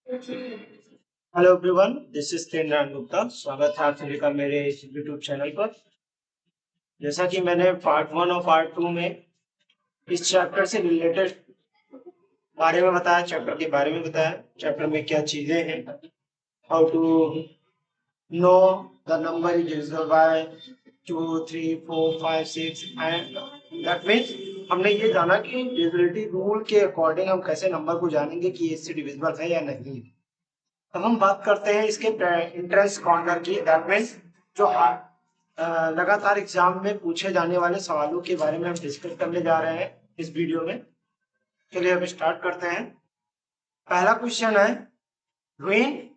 Hello everyone, this is Narayan Gupta. स्वागत है आप सभी का मेरे इस यूट्यूब चैनल पर। जैसा कि मैंने पार्ट 1 और पार्ट 2 में इस चैप्टर से रिलेटेड बारे में बताया, चैप्टर के बारे में बताया, चैप्टर में क्या चीजें हैं, how to know the number is divisible by 2 3 4 5 6 and that means हमने ये जाना कि डिविजिबिलिटी रूल के अकॉर्डिंग हम कैसे नंबर को जानेंगे कि ये इससे डिविजिबल है या नहीं। अब हम बात करते हैं इसके इंट्रेंस काउंटर की, दैट मीन्स जो लगातार एग्जाम में पूछे जाने वाले सवालों के बारे में हम डिस्कस करने जा रहे हैं इस वीडियो में। चलिए अब स्टार्ट करते हैं। पहला क्वेश्चन है, when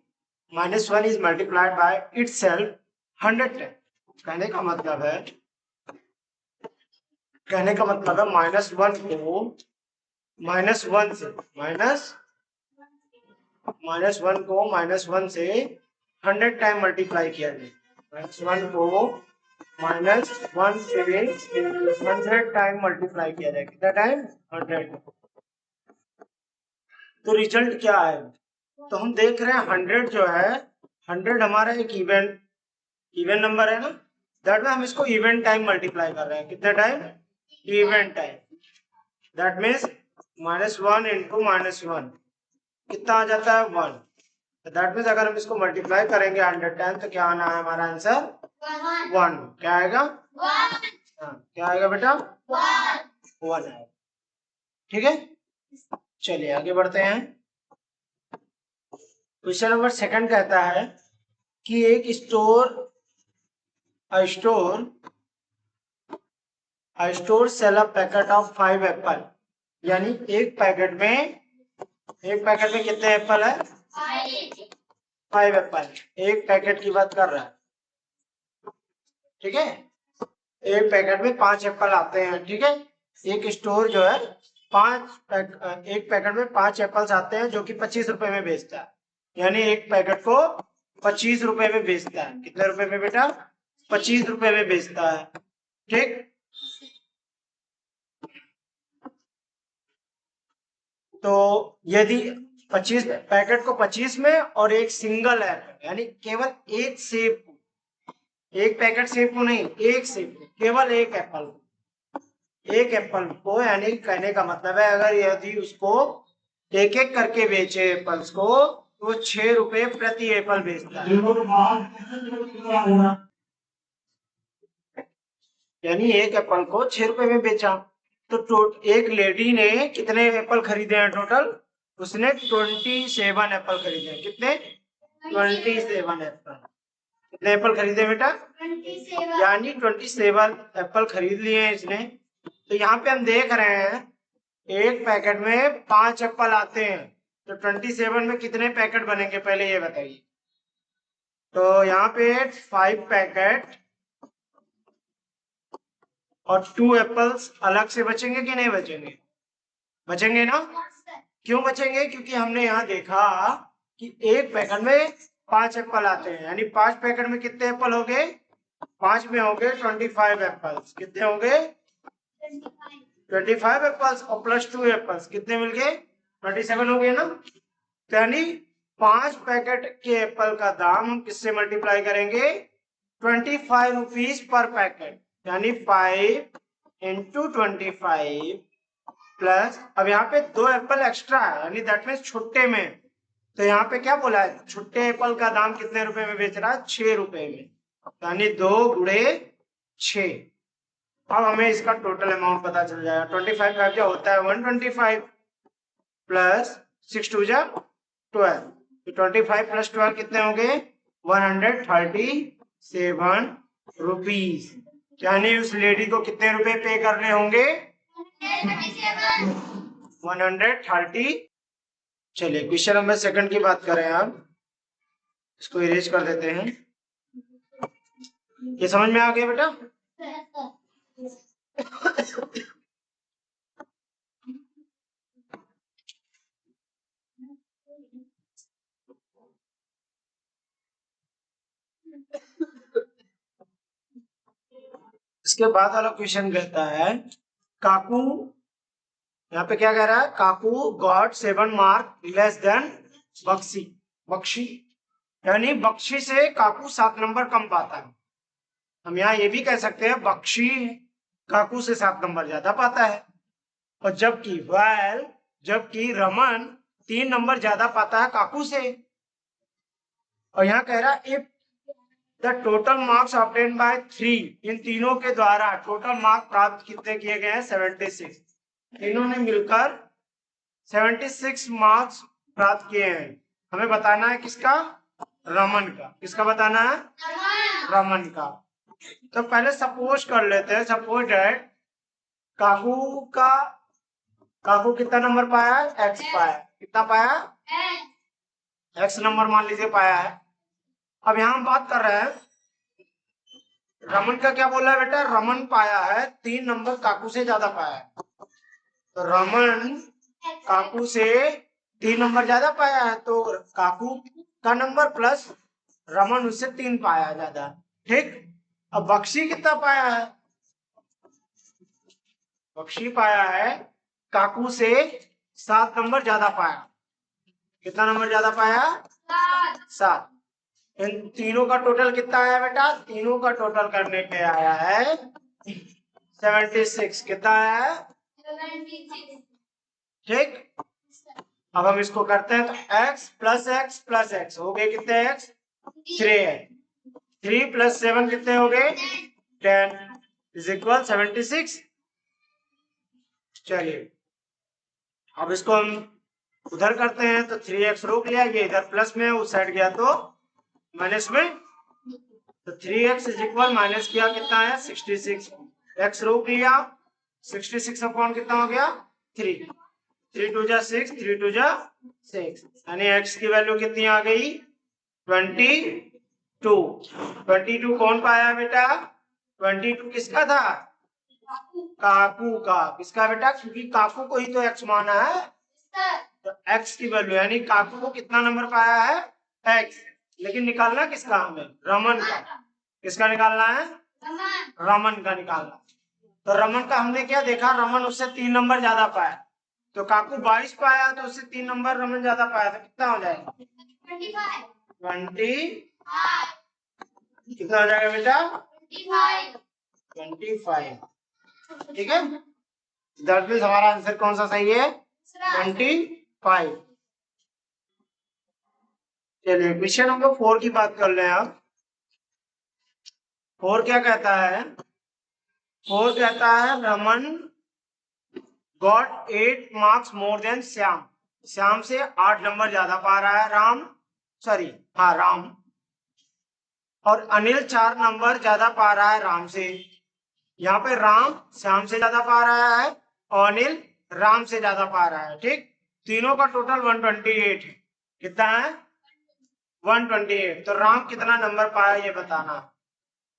-1 is multiplied by itself 100 time. कहने का मतलब है -1 को -1 से -1 से 100 टाइम मल्टीप्लाई किया जाए। -1 को -1 से 100 टाइम मल्टीप्लाई किया जाए। कितना टाइम? 100। तो रिजल्ट क्या है? तो हम देख रहे हैं 100 जो है, 100 हमारा एक इवन नंबर है ना, दैट में हम इसको इवन टाइम मल्टीप्लाई कर रहे हैं। कितना time? Even time. That means -1 into -1 कितना आ जाता है? 1। दैट मीन्स अगर हम इसको मल्टीप्लाई करेंगे 100 टाइम तो क्या आना है हमारा आंसर? 1। क्या आएगा? हाँ, क्या आएगा बेटा? 1 आएगा। ठीक है, चलिए आगे बढ़ते हैं। क्वेश्चन नंबर सेकंड कहता है कि एक store sell a packet of 5 apple. यानी एक पैकेट में कितने एप्पल है? 5 एप्पल। एक पैकेट की बात कर रहा है, ठीक है। एक पैकेट में 5 एप्पल आते हैं, ठीक है। एक स्टोर जो है एक पैकेट में 5 एप्पल्स आते हैं जो कि 25 रुपए में बेचता है। यानी एक पैकेट को 25 रुपए में बेचता है। कितने रुपए में बेटा? 25 रुपए में बेचता है, ठीक। तो यदि 25 पैकेट को 25 में और एक सिंगल एप्पल यानी केवल एक सेब, एक पैकेट सेब को नहीं, एक सेब को, केवल एक एप्पल को, यानी कहने का मतलब है अगर यदि उसको एक एक करके बेचे एप्पल्स को तो 6 रुपए प्रति एप्पल बेचता है। यानी एक एप्पल को 6 रुपए में बेचा। तो एक लेडी ने कितने एप्पल खरीदे हैं टोटल? उसने 27 एप्पल खरीदे हैं। कितने? 27 एप्पल। कितने एप्पल खरीदे बेटा? 27। यानी 27 एप्पल खरीद लिए हैं इसने। तो यहाँ पे हम देख रहे हैं एक पैकेट में 5 एप्पल आते हैं, तो 27 में कितने पैकेट बनेंगे पहले ये बताइए। तो यहाँ पे 5 पैकेट और 2 एप्पल्स अलग से बचेंगे कि नहीं बचेंगे? बचेंगे ना। क्यों बचेंगे? क्योंकि हमने यहाँ देखा कि एक पैकेट में 5 एप्पल आते हैं, यानी 5 पैकेट में कितने एप्पल हो गए? 5 में हो गए 25 एप्पल्स। कितने हो गए? 25 एप्पल्स और प्लस 2 एप्पल्स कितने मिल गए? 27 हो गए ना। तो यानी 5 पैकेट के एप्पल का दाम हम किससे मल्टीप्लाई करेंगे? 25 रुपीज पर पैकेट, यानी 5 इंटू 25 प्लस, अब यहाँ पे 2 एप्पल एक्स्ट्रा है, यानी दैट मीन्स छुट्टे में। तो यहाँ पे क्या बोला है? छुट्टे एप्पल का दाम कितने रुपए में बेच रहा है? 6 रुपए में, यानी 2 गुणे 6। अब हमें इसका टोटल अमाउंट पता चल जाएगा। 25 का क्या होता है? 125 प्लस 6 2 जा 12। तो 25 प्लस 12 कितने हो गए? 137 रुपीज। यानी उस लेडी को कितने रुपए पे करने होंगे? 130। चलिए क्वेश्चन नंबर सेकंड की बात करें, आप इसको इरेज कर देते हैं। ये समझ में आ गया बेटा? इसके बाद वाला क्वेश्चन कहता है, काकू, यहाँ पे क्या कह रहा है? Kaku got 7 mark less than Bakshi, Bakhshi यानी बख्शी से काकू 7 नंबर कम पाता है। हम यहाँ ये भी कह सकते हैं बख्शी काकू से 7 नंबर ज्यादा पाता है। और जबकि रमन 3 नंबर ज्यादा पाता है काकू से। और यहाँ कह रहा है if the total marks obtain bye 3, इन तीनों के द्वारा टोटल मार्क्स प्राप्त कितने किए गए हैं? 76। तीनों ने मिलकर 76 मार्क्स प्राप्त किए हैं। हमें बताना है किसका? रमन का। किसका बताना है? रमन का। तो पहले सपोज कर लेते हैं, सपोज दैट काकू कितना नंबर पाया है? एक्स पाया। कितना पाया? एक्स नंबर मान लीजिए पाया है। अब यहाँ हम बात कर रहे हैं रमन का। क्या बोला है बेटा? रमन पाया है 3 नंबर काकू से ज्यादा पाया है। तो रमन काकू से 3 नंबर ज्यादा पाया है, तो काकू का नंबर प्लस रमन उससे 3 पाया ज्यादा। ठीक। अब बख्शी कितना पाया है? बख्शी पाया है काकू से 7 नंबर ज्यादा पाया। कितना नंबर ज्यादा पाया? 7। इन तीनों का टोटल कितना आया बेटा? तीनों का टोटल करने पे आया है 76। कितना आया है? 76। ठीक। अब हम इसको करते हैं तो x plus x plus x हो गए कितने? x 3x। 3 प्लस 7 कितने हो गए? 10 इज इक्वल 76। चलिए अब इसको हम उधर करते हैं तो 3x रोक लिया, ये इधर प्लस में उस साइड गया तो माइनस में। तो 3x इज इक्वल माइनस किया कितना है? 66। x रोक लिया, 66 अपॉन कितना हो गया? 3। 3 2 जा 6, 3 2 जा 6, यानी x की वैल्यू कितनी आ गई? 22। 22 कौन पाया बेटा? 22 किसका था? काकू का। किसका बेटा? क्योंकि काकू को ही तो x माना है, तो x की वैल्यू यानी काकू को कितना नंबर पाया है? x। लेकिन निकालना किसका हमें? रमन का। किसका निकालना है? रमन का निकालना। तो रमन का हमने क्या देखा? रमन उससे 3 नंबर ज्यादा पाया। तो काकू 22 पाया तो उससे 3 नंबर रमन ज्यादा पाया, तो कितना हो जाएगा? 25। कितना हो जाएगा बेटा? 25। ठीक है, दैट मींस हमारा आंसर कौन सा सही है? 25। चलिए क्वेश्चन नंबर 4 की बात कर ले आप। 4 क्या कहता है? 4 कहता है Raman got 8 marks more than Shyam. Shyam से 8 नंबर ज्यादा पा रहा है राम। और अनिल 4 नंबर ज्यादा पा रहा है राम से। यहाँ पे राम श्याम से ज्यादा पा रहा है और अनिल राम से ज्यादा पा रहा है। ठीक। तीनों का टोटल 128 है। कितना है? 128। तो राम कितना नंबर पाया ये बताना।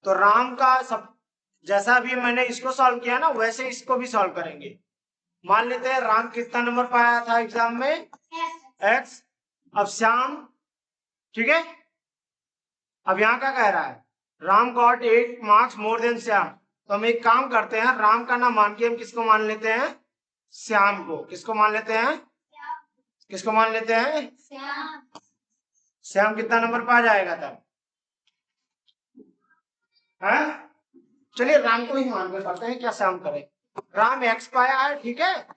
तो राम का सब जैसा भी मैंने इसको सॉल्व किया ना वैसे इसको भी सॉल्व करेंगे। मान लेते हैं राम कितना नंबर पाया था एग्जाम में? x। अब श्याम, ठीक है, अब यहाँ क्या कह रहा है? Ram got 8 marks more than Shyam. तो हम एक काम करते हैं, राम का नाम मान के हम किसको मान लेते हैं? श्याम को। किसको मान लेते हैं? किसको मान लेते हैं? श्याम कितना नंबर पा जाएगा तब? है? चलिए राम को ही मान के करते हैं, क्या श्याम करें। राम x पाया है, ठीक है,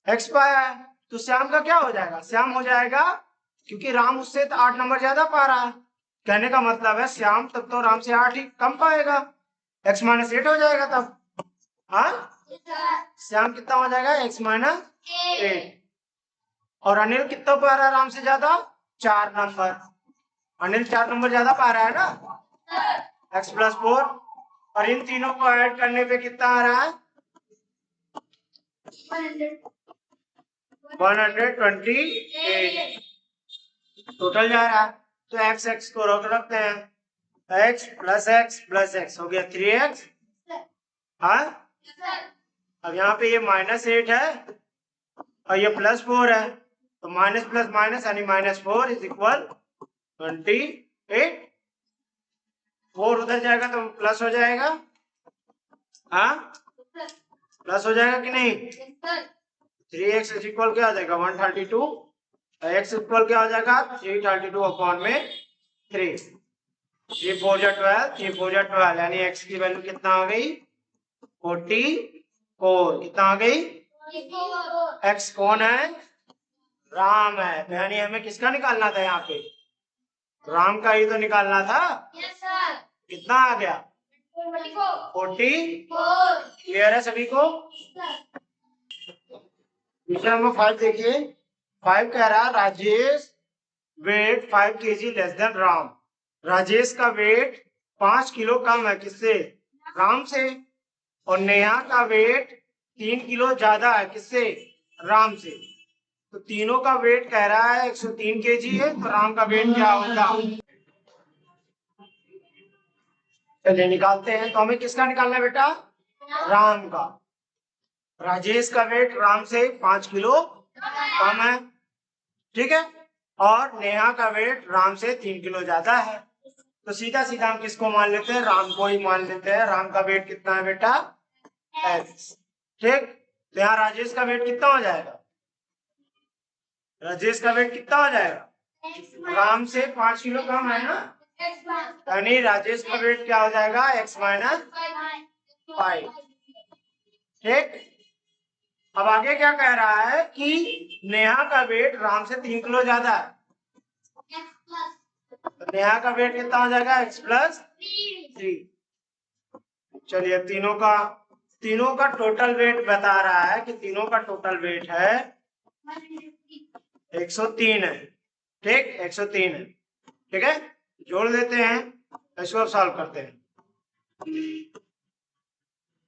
x पाया है, तो श्याम का क्या हो जाएगा? श्याम हो जाएगा, क्योंकि राम उससे 8 नंबर ज्यादा पा रहा है। कहने का मतलब है श्याम तब तो राम से 8 ही कम पाएगा, x माइनस 8 हो जाएगा तब। हाँ, श्याम कितना हो जाएगा? x minus 8। और अनिल कितना पा रहा है राम से ज्यादा? 4 नंबर। अनिल 4 नंबर ज्यादा पा रहा है ना, x प्लस 4। और इन तीनों को ऐड करने पे कितना आ रहा है? 128 टोटल जा रहा है। तो x को रोक रखते हैं, x प्लस एक्स हो गया 3x। हाँ, अब यहाँ पे ये -8 है और ये +4 है, तो माइनस प्लस माइनस यानी -4 इज इक्वल 28। 4 उधर जाएगा तो प्लस हो जाएगा। हाँ, प्लस हो जाएगा कि नहीं? 3x इज इक्वल क्या आ जाएगा? 132। एक्स इक्वल क्या हो जाएगा 332 अपॉन में 3, 3 4 जा 12, 3 4 जा 12, यानी एक्स की वैल्यू कितना आ गई 44। कितना आ गई? एक्स कौन है? राम है। तो यानी हमें किसका निकालना था? यहाँ पे राम का ही तो निकालना था। कितना आ गया? 44। क्लियर है सभी को? क्वेश्चन नंबर 5 देखिए। 5 कह रहा Rajesh weight 5 kg less than Ram. Rajesh का वेट 5 किलो कम है किससे? राम से। और नेहा का वेट 3 किलो ज्यादा है किससे? राम से। तो तीनों का वेट कह रहा है 103 kg है, तो राम का वेट क्या होगा? चलिए निकालते हैं। तो हमें किसका निकालना है बेटा? राम का। राजेश का वेट राम से 5 किलो कम है, ठीक है, और नेहा का वेट राम से 3 किलो ज्यादा है। तो सीधा सीधा हम किसको मान लेते हैं? राम को ही मान लेते हैं। राम का वेट कितना है बेटा? एक्स। ठीक, तो यहाँ राजेश का वेट कितना हो जाएगा? राजेश का वेट कितना हो जाएगा? राम से 5 किलो कम है ना, यानी राजेश का वेट क्या हो जाएगा? X minus 5। ठीक, अब आगे क्या कह रहा है कि नेहा का वेट राम से 3 किलो ज्यादा है। तो नेहा का वेट कितना हो जाएगा? X plus 3। चलिए तीनों का टोटल वेट बता रहा है कि तीनों का टोटल वेट है 103 है। ठीक, 103 है। ठीक है, जोड़ देते हैं, इसको सॉल्व करते हैं।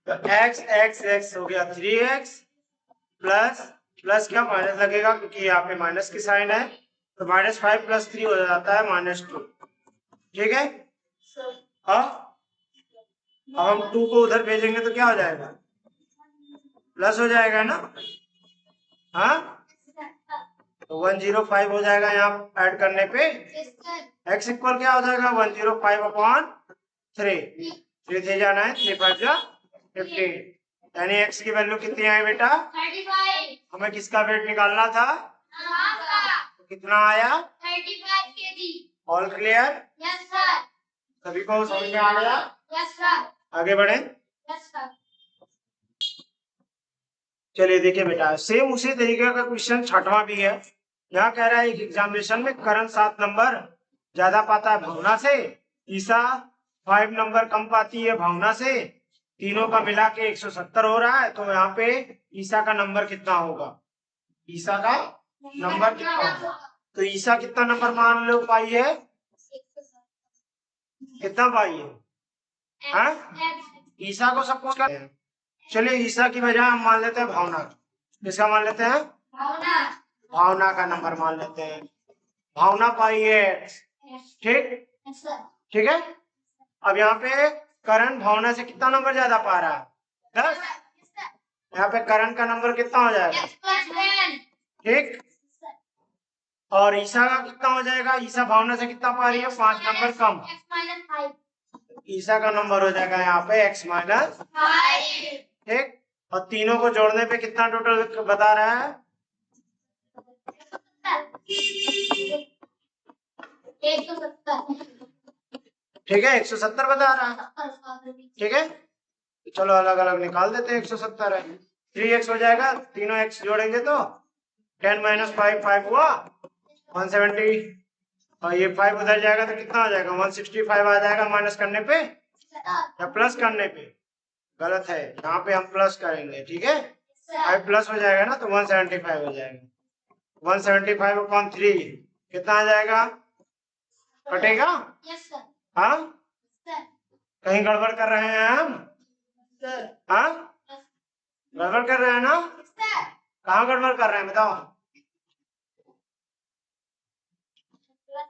तो x x x हो गया 3x प्लस प्लस क्या माइनस लगेगा क्योंकि यहाँ पे माइनस की साइन है, तो -5 + 3 हो जाता है -2। ठीक है, अब हम 2 को उधर भेजेंगे तो क्या हो जाएगा? प्लस हो जाएगा ना। हाँ, तो 105 हो जाएगा यहाँ ऐड करने पे। x इक्वल क्या हो जाएगा? 105 अपॉन 3। 3 3 जा 9, 3 5 जा 15, यानी x की वैल्यू कितनी आई बेटा? 35। हमें किसका वेट निकालना था? तो कितना आया? 35 kg। All clear? Yes sir. सभी को समझ में आ गया? Yes sir. आगे बढ़े। Yes sir. चलिए देखिए बेटा, सेम उसी तरीके का क्वेश्चन 6वां भी है। यहाँ कह रहा है एक एग्जामिनेशन में करण 7 नंबर ज्यादा पाता है भावना से, ईसा 5 नंबर कम पाती है भावना से, तीनों का मिला के 170 हो रहा है। तो यहाँ पे ईसा का नंबर कितना होगा? ईसा का नंबर कितना होगा? तो ईसा कितना नंबर मान लो पाई है? कितना पाई है? ईसा को सब कुछ कर। चलिए ईसा की बजाय हम मान लेते हैं भावना। किसका मान लेते हैं? भावना का नंबर मान लेते हैं। भावना पाई है। ठीक, ठीक है। अब यहाँ पे करण भावना से कितना नंबर ज्यादा पा रहा है? 10। यहाँ पे करण का नंबर कितना हो जाएगा? ठीक, और ईसा का कितना हो जाएगा? ईसा भावना से कितना पा रही है? 5 नंबर कम। ईसा का नंबर हो जाएगा यहाँ पे x-5। ठीक, और तीनों को जोड़ने पे कितना टोटल बता रहा है? 170। ठीक है, 170 बता रहा है। ठीक है, चलो अलग अलग निकाल देते हैं। 170 है, 3x हो जाएगा, तीनों x जोड़ेंगे तो 10 - 5 5 हुआ 170, और ये 5 उधर जाएगा तो कितना हो जाएगा? 165 आ जाएगा माइनस करने पे या प्लस करने पे? गलत है, यहाँ पे हम प्लस करेंगे। ठीक है, 5 प्लस हो जाएगा ना, तो 175 हो जाएगा। 175 अपॉन 3 कितना आ जाएगा? कटेगा? हाँ, कहीं गड़बड़ कर रहे हैं हम? हाँ, गड़बड़ कर रहे हैं ना? कहाँ गड़बड़ कर रहे हैं बताओ?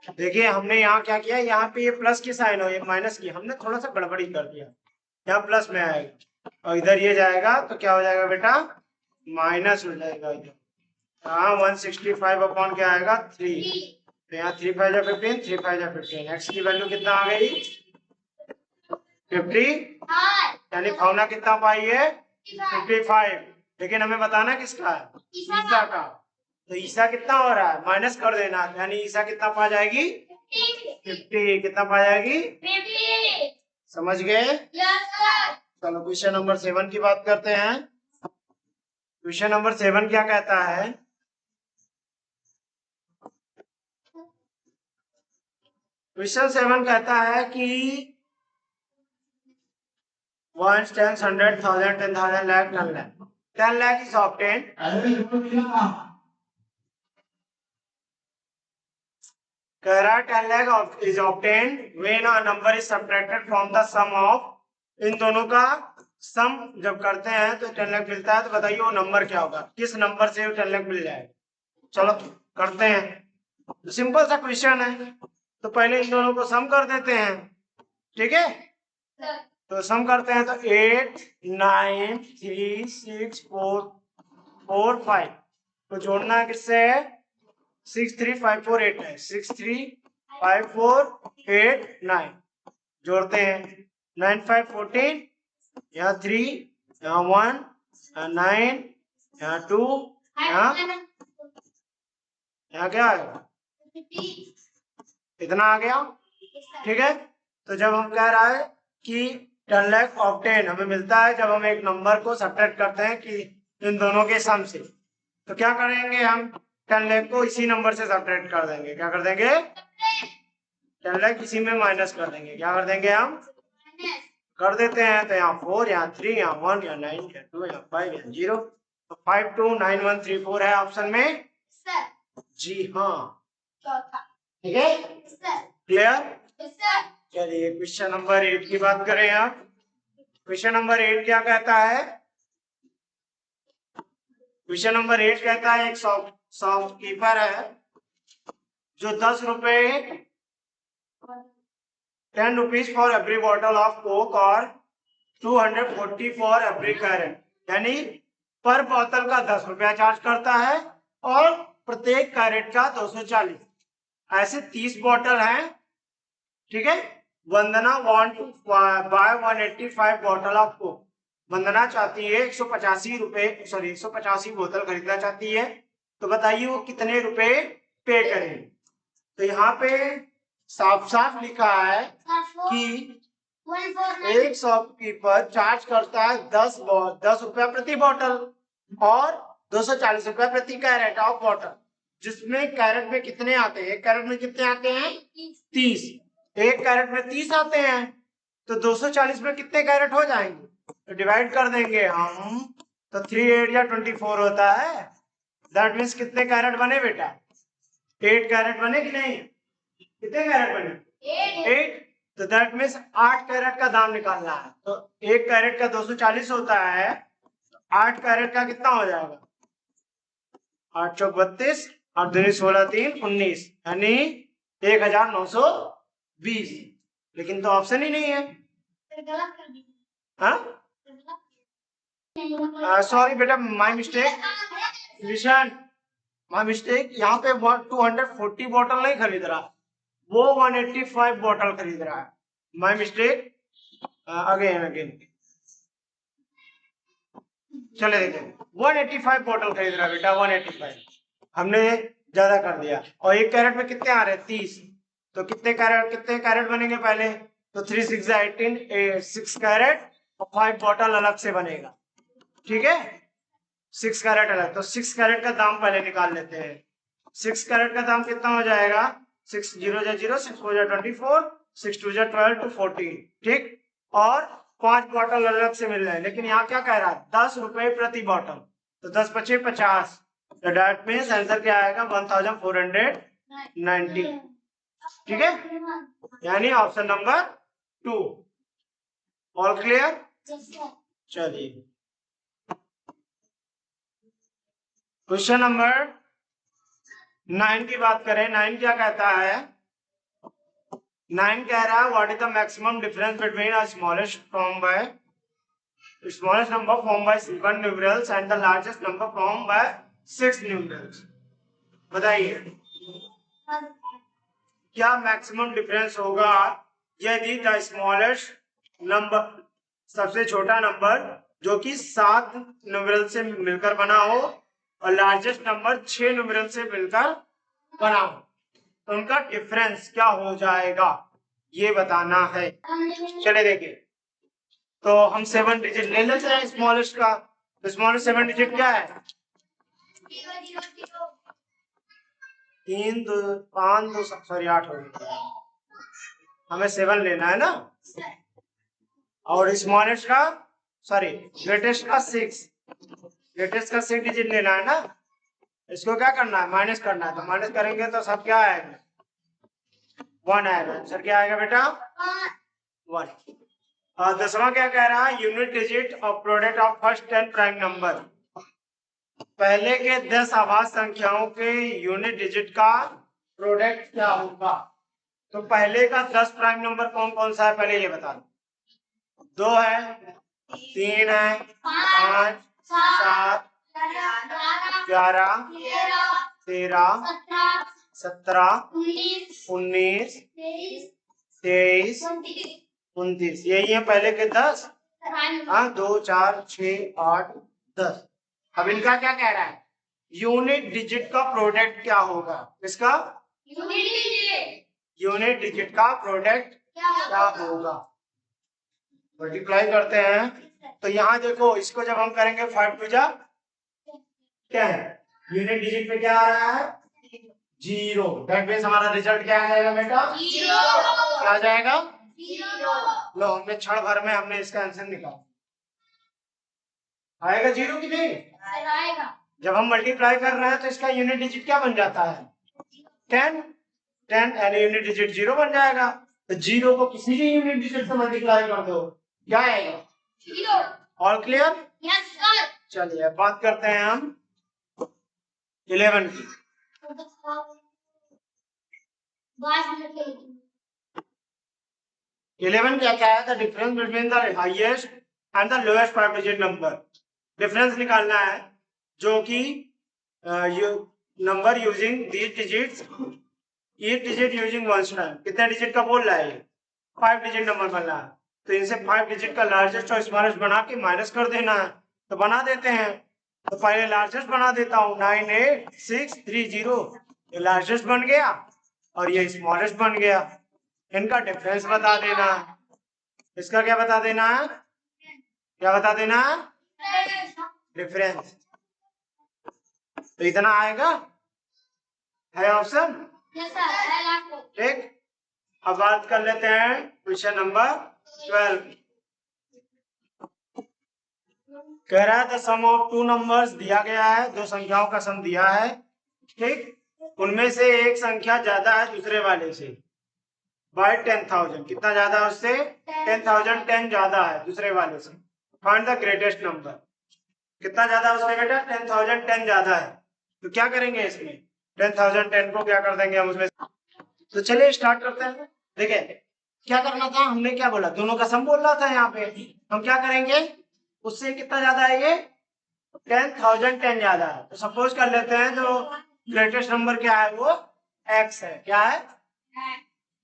देखिए हमने यहाँ क्या किया, यहाँ पे ये प्लस की साइन हो, ये माइनस की, हमने थोड़ा सा गड़बड़ी कर दिया। यहाँ प्लस में आएगा और इधर ये जाएगा तो क्या हो जाएगा बेटा? माइनस हो जाएगा इधर। हाँ, 165 अपॉन क्या आएगा? 3। तो यहाँ 3 5 जा 15, 3 5 जा 15, एक्स की वैल्यू कितना आ गई? 50। यानी भावना कितना पाई है? 55। लेकिन हमें बताना किसका है? ईसा का। तो ईसा कितना हो रहा है, माइनस कर देना, यानी ईसा कितना पा जाएगी 50। कितना पा जाएगी 50। समझ गए? चलो क्वेश्चन नंबर 7 की बात करते हैं। क्वेश्चन नंबर 7 क्या कहता है? क्वेश्चन 7 कहता है कि 1 10 100 1000 10,000 lakh 10 lakh 10 lakh is obtained। कह रहा है 10 lakh is obtained when a number is subtracted from the sum of, इन दोनों का सम जब करते हैं तो 10 लाख मिलता है। तो बताइए वो नंबर क्या होगा, किस नंबर से 10 लाख मिल जाएगा। चलो करते हैं, तो सिंपल सा क्वेश्चन है। तो पहले इन दोनों को सम कर देते हैं, ठीक है। तो सम करते हैं तो 8 9 3 6 4 4 5 तो जोड़ना है किससे, 6 3 5 4 8 9 6 3 5 4 8 9 जोड़ते हैं। 9 5 14, यहाँ 3, यहाँ 1, यहाँ 9, यहाँ 2, यहाँ क्या आएगा, इतना आ गया, ठीक है। तो जब हम कह रहा है कि 10 लाख ऑब्टेन हमें मिलता है जब हम एक नंबर को सब्ट्रैक्ट करते हैं कि इन दोनों के सम से, तो क्या करेंगे हम 10 लाख को इसी नंबर से सब्ट्रैक्ट कर देंगे। क्या कर देंगे, 10 लाख इसी में माइनस कर देंगे। क्या कर देंगे हम, कर देते हैं। तो यहाँ 4, यहाँ 3, यहाँ 1, यहाँ 9, यहाँ 2, यहाँ 5, यहाँ 0, तो 5 2 9 1 3 4 है ऑप्शन में। जी हाँ, ठीक है, क्लियर। चलिए क्वेश्चन नंबर 8 की बात करें आप। क्वेश्चन नंबर 8 क्या कहता है? क्वेश्चन नंबर 8 कहता है एक शॉपकीपर है जो 10 रुपए 10 rupees for every bottle of Coke और 240 फॉर एवरी कैरेट, यानी पर बोतल का 10 रुपया चार्ज करता है और प्रत्येक कैरेट का 240। ऐसे 30 बॉटल हैं, ठीक है। Vandana want to buy 185 bottle of Coke. Vandana चाहती है 185 रुपए, सॉरी 185 बोतल खरीदना चाहती है। तो बताइए वो कितने रुपए पे करेगी। तो यहाँ पे साफ साफ लिखा है कि एक शॉपकीपर चार्ज करता है 10 रुपया प्रति बॉटल और 240 रुपया प्रति कैरेट ऑफ बॉटल, जिसमें कैरेट में कितने आते हैं, एक कैरेट में कितने आते हैं 30, एक कैरेट में 30 आते हैं। तो 240 में कितने कैरेट हो जाएंगे, तो डिवाइड कर देंगे हम, तो 3 8 या 24 होता है। दैट मीन्स कितने कैरेट बने बेटा, 8 कैरेट बने कि नहीं, कितने कैरेट बने 8। तो दैट मीन्स 8 कैरेट का दाम निकालना है। तो एक कैरेट का 240 होता है, 8 कैरेट का कितना हो जाएगा, 8 चौक 32, 8 दूनी 16 3 19, यानी 1920। लेकिन तो ऑप्शन ही नहीं है। सॉरी बेटा, my mistake, listen, my mistake. यहाँ पे 240 बॉटल नहीं खरीद रहा, वो 185 बॉटल खरीद रहा है। My mistake, again again. चले देखें, 185 बॉटल खरीद रहा है बेटा, 185 हमने ज्यादा कर दिया। और एक कैरेट में कितने आ रहे हैं 30, तो कितने कैरेट बनेंगे पहले, तो 3 6 18, 6 कैरेट और 5 बॉटल अलग से बनेगा, ठीक है, 6 कैरेट अलग। तो 6 कैरेट का दाम पहले निकाल लेते हैं। 6 कैरेट का दाम कितना हो जाएगा, 6 0 0, 6 4 24, 6 2 12 to 14, ठीक। और 5 बॉटल अलग से मिल रहे हैं, लेकिन यहाँ क्या कह रहा है 10 रुपए प्रति बॉटल, तो 10 पचे 50। तो दैट मींस आंसर क्या आएगा 1490, ठीक है, यानी ऑप्शन नंबर 2। All clear. चलिए क्वेश्चन नंबर 9 की बात करें। 9 क्या कहता है, 9 कह रहा है what is the maximum difference between a smallest number form by 7 numerals and the largest number form by 6 numerals. बताइए क्या मैक्सिमम डिफरेंस होगा यदि द स्मॉलेस्ट नंबर, सबसे छोटा नंबर जो कि 7 न्यूमेरल से मिलकर बना हो, और लार्जेस्ट नंबर 6 न्यूमेरल से मिलकर बना हो, तो उनका डिफरेंस क्या हो जाएगा ये बताना है। चले देखिए, तो हम 7 डिजिट ले लेते हैं स्मॉलेस्ट का। तो स्मॉलेस्ट 7 डिजिट क्या है? 3 2 5 2 सॉरी 8 हो गया, हमें 7 लेना है ना। और स्मॉलेस्ट का सॉरी ग्रेटेस्ट का 6, ग्रेटेस्ट का 6 डिजिट लेना है ना। इसको क्या करना है? माइनस करना है। तो माइनस करेंगे तो सब क्या आएगा? 1 आएगा। आंसर क्या आएगा बेटा? 1। और 10वां क्या कह रहा है? Unit digit of product of first 10 prime number. पहले के 10 आभाज्य संख्याओं के यूनिट डिजिट का प्रोडक्ट क्या होगा? तो पहले का 10 प्राइम नंबर कौन कौन सा है पहले ये बता दो। 2 है, 3 है, 5 7 11 13 17 19 23 29, यही है पहले के 10। हाँ 2 4 6 8 10। अब इनका क्या कह रहा है? यूनिट डिजिट का प्रोडक्ट क्या होगा? इसका यूनिट डिजिट का प्रोडक्ट क्या होगा? मल्टीप्लाई करते हैं तो यहाँ देखो, इसको जब हम करेंगे 5 2 जा 10, यूनिट डिजिट पे क्या आ रहा है? 0। दैट मींस हमारा रिजल्ट क्या आ जाएगा बेटा? 0। क्या आ जाएगा? 0। लो, हमने क्षण भर में हमने इसका आंसर निकाला। आएगा 0 कि नहीं? आएगा। जब हम मल्टीप्लाई कर रहे हैं तो इसका यूनिट डिजिट क्या बन जाता है? 10। 10 यानी यूनिट डिजिट 0 बन जाएगा। तो 0 को किसी भी यूनिट डिजिट से मल्टीप्लाई कर दो, क्या आएगा? 0। All clear? Yes sir. चलिए अब बात करते हैं हम 11 की। 11 क्या क्या है? The difference between the highest and the lowest 5 digit number. Difference निकालना है जो कि number using these digits, each digit using one time. कितने डिजिट का बोल रहा है? 5 डिजिट नंबर बनना है। तो इनसे 5 डिजिट का लार्जेस्ट और स्मॉलेस्ट बना के माइनस कर देना है। तो बना देते हैं। तो पहले लार्जेस्ट बना देता हूँ, 98630। ये लार्जेस्ट बन गया और ये स्मॉलेस्ट बन गया। इनका डिफरेंस बता देना है। इसका क्या बता देना है? क्या बता देना है? डिफरेंस। तो इतना आएगा, है ऑप्शन? ठीक। अब बात कर लेते हैं क्वेश्चन नंबर 12। कह रहा है द सम ऑफ 2 नंबर्स दिया गया है, 2 संख्याओं का सम दिया है। ठीक, उनमें से एक संख्या ज्यादा है दूसरे वाले से बाय 10,000। कितना ज्यादा है उससे? 10,000 10 ज्यादा है दूसरे वाले से। Find the greatest number. कितना ज्यादा है उससे बेटा? 10,000 10 ज्यादा है। तो क्या करेंगे इसमें? 10,000 10 को क्या कर देंगे हम उसमें? तो चलिए स्टार्ट करते हैं। देखिए क्या करना था, हमने क्या बोला? दोनों का सम बोल रहा था। यहाँ पे हम क्या करेंगे? उससे कितना ज्यादा है ये? 10,000 10 ज्यादा है। तो सपोज कर लेते हैं जो ग्रेटेस्ट नंबर क्या है वो x है। क्या है?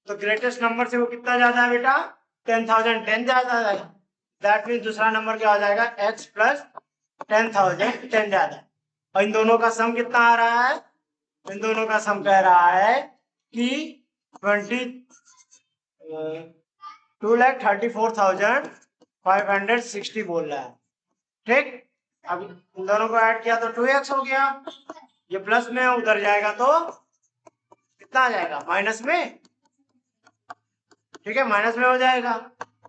तो ग्रेटेस्ट नंबर से वो कितना ज्यादा है बेटा? 10,000 10 ज्यादा है। दैट मीन्स दूसरा नंबर क्या हो जाएगा? x प्लस 10,000 10 ज्यादा। और इन दोनों का सम कितना आ रहा है? इन दोनों का सम कह रहा है कि 2,34,560 बोल रहा है। ठीक, अब इन दोनों को ऐड किया तो 2x हो गया। ये प्लस में उधर जाएगा तो कितना आ जाएगा? माइनस में। ठीक है, माइनस में हो जाएगा।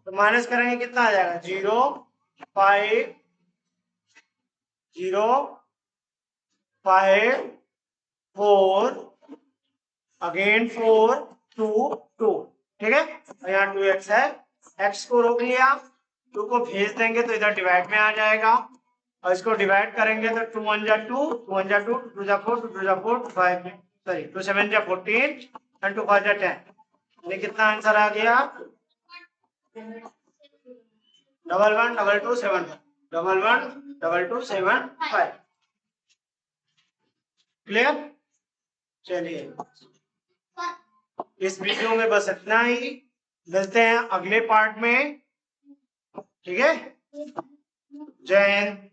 तो माइनस करेंगे कितना आ जाएगा? 0 5 0 5 4 अगेन 4 2 2। ठीक है, यहाँ 2x है। x को रोक लिया, 2 को भेज देंगे तो इधर डिवाइड में आ जाएगा। और इसको डिवाइड करेंगे तो 2 1 जा 2 2 1 जा 2 2 जा 4 2 जा 4 5 सॉरी 2 7 जा 14 और 2 5 जा 10। ये कितना आंसर आ गया? 111227 क्लियर? चलिए इस वीडियो में बस इतना ही। मिलते हैं अगले पार्ट में। ठीक है, जय हिंद।